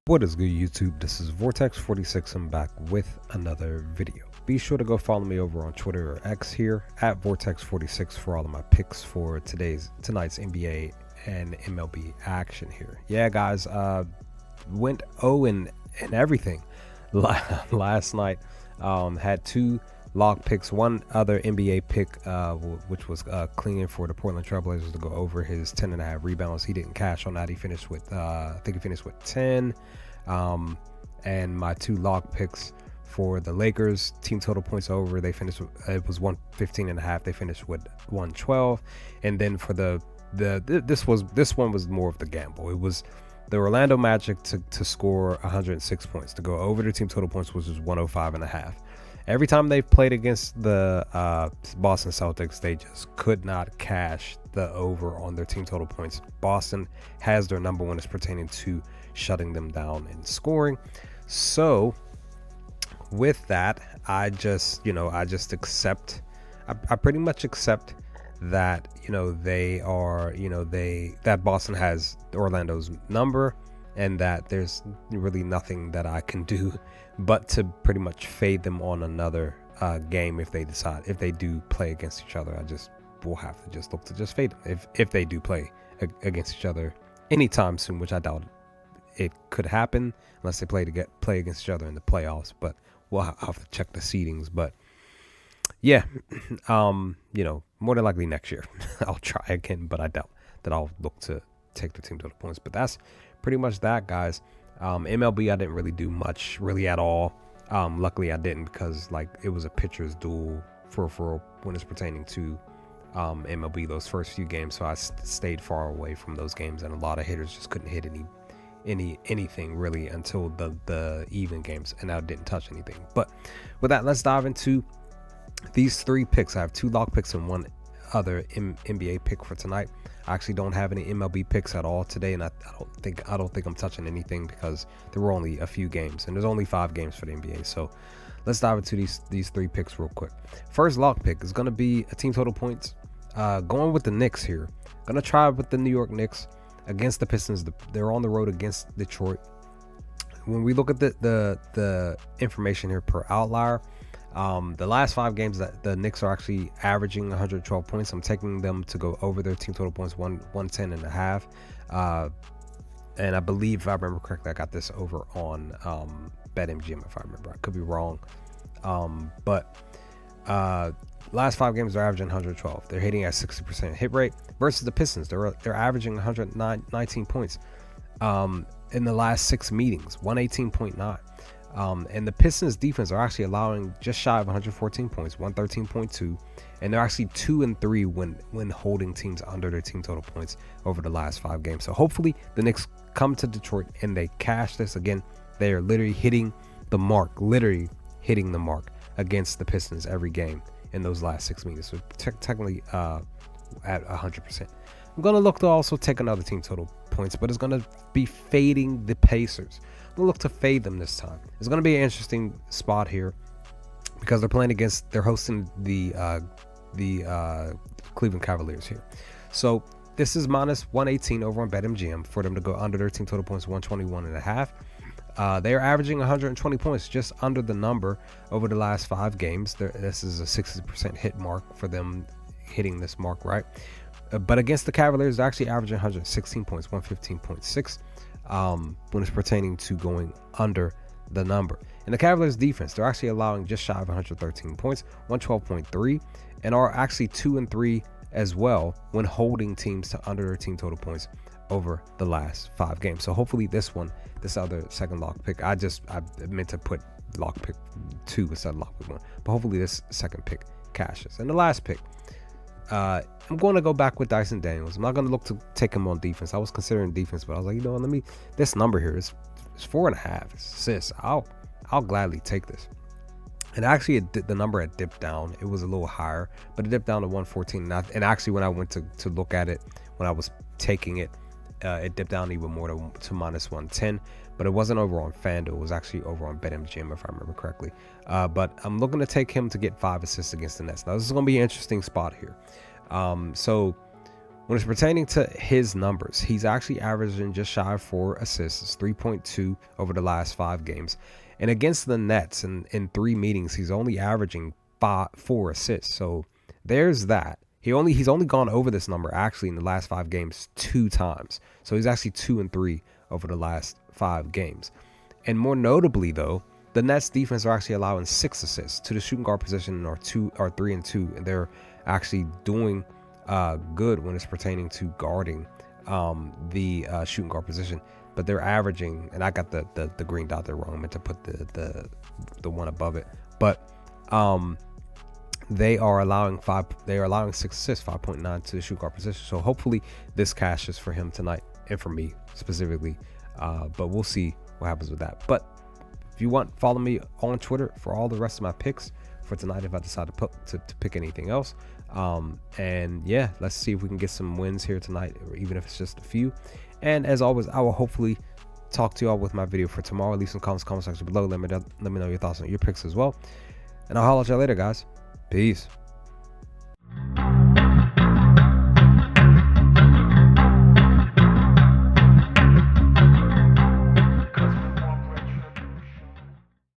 What is good, YouTube? This is Vortex46. I'm back with another video. Be sure to go follow me over on Twitter or X here at Vortex46 for all of my picks for tonight's NBA and MLB action here. Yeah, guys, went 0 in everything last night. Had two lock picks, one other NBA pick, which was clinging for the Portland Trailblazers to go over his 10.5 rebounds. He didn't cash on that. He finished with, I think he finished with 10. And my two lock picks for the Lakers, team total points over, they finished with, it was 115.5. They finished with 112. And then for this one was more of the gamble. It was the Orlando Magic to score 106 points, to go over their team total points, which was 105.5. Every time they've played against the Boston Celtics, they just could not cash the over on their team total points. Boston has their number one as pertaining to shutting them down in scoring. So with that, I pretty much accept that, that Boston has Orlando's number, and that there's really nothing that I can do but to pretty much fade them on another game if they do play against each other. I just will have to just look to just fade them if they do play against each other anytime soon, which I doubt it could happen unless they play against each other in the playoffs. But we'll have to check the seedings. But yeah, more than likely next year I'll try again, but I doubt that I'll look to take the team total points. But that's pretty much that, guys. MLB, I didn't really do much really at all. Luckily I didn't, because it was a pitcher's duel for when it's pertaining to MLB, those first few games. So I stayed far away from those games, and a lot of hitters just couldn't hit anything really until the even games, and I didn't touch anything. But with that, let's dive into these three picks. I have two lock picks and one other NBA pick for tonight. I actually don't have any MLB picks at all today, and I don't think I'm touching anything, because there were only a few games, and there's only 5 games for the NBA. So let's dive into these three picks real quick. First lock pick is going to be a team total points. Going with the Knicks here. Gonna try with the New York Knicks against the Pistons. They're on the road against Detroit. When we look at the information here per outlier, the last 5 games that the Knicks are actually averaging 112 points. I'm taking them to go over their team total points, 110.5. And I believe, if I remember correctly, I got this over on BetMGM, if I remember. I could be wrong. But last 5 games they're averaging 112. They're hitting at 60% hit rate versus the Pistons. They're averaging 119 points in the last 6 meetings, 118.9. And the Pistons defense are actually allowing just shy of 114 points, 113.2, and they're actually 2-3 when holding teams under their team total points over the last 5 games. So hopefully the Knicks come to Detroit and they cash this again. They are literally hitting the mark against the Pistons every game in those last 6 meetings. So technically at 100%. I'm going to look to also take another team total points, but it's going to be fading the Pacers. We'll look to fade them this time. It's going to be an interesting spot here, because they're hosting the Cleveland Cavaliers here. So this is minus 118 over on BetMGM for them to go under their team total points, 121.5. They are averaging 120 points, just under the number over the last 5 games. This is a 60% hit mark for them, hitting this mark, right? But against the Cavaliers, they're actually averaging 116 points, 115.6. When it's pertaining to going under the number. And the Cavaliers defense, they're actually allowing just shy of 113 points, 112.3, and are actually 2-3 as well when holding teams to under their team total points over the last 5 games. So hopefully this other second lock pick, I meant to put lock pick 2 instead of lock pick 1, but hopefully this second pick cashes. And the last pick, I'm going to go back with Dyson Daniels. I'm not going to look to take him on defense. I was considering defense, but I was like, this number here is 4.5. It's assists. I'll gladly take this. And actually, the number had dipped down. It was a little higher, but it dipped down to 114. And actually, when I went to look at it, when I was taking it, it dipped down even more to minus 110. But it wasn't over on FanDuel. It was actually over on BetMGM, if I remember correctly. But I'm looking to take him to get 5 assists against the Nets. Now, this is going to be an interesting spot here. So When it's pertaining to his numbers, he's actually averaging just shy of 4 assists. It's 3.2 over the last 5 games. And against the Nets in 3 meetings, he's only averaging 4 assists. So there's that. He's only gone over this number actually in the last 5 games 2 times. So he's actually 2 and 3 over the last 5 games. And more notably though, the Nets defense are actually allowing 6 assists to the shooting guard position, or 3 and 2, and they're actually doing good when it's pertaining to guarding the shooting guard position. But they're averaging, and I got the green dot there wrong. I meant to put the one above it. But they are allowing 6 assists, 5.9 to the shooting guard position. So hopefully this cashes for him tonight, and for me specifically. But we'll see what happens with that. But if you want, follow me on Twitter for all the rest of my picks for tonight if I decide to pick anything else. And yeah, let's see if we can get some wins here tonight, or even if it's just a few. And as always, I will hopefully talk to y'all with my video for tomorrow. Leave some comment section below. Let me know your thoughts on your picks as well. And I'll holler at y'all later, guys. Peace.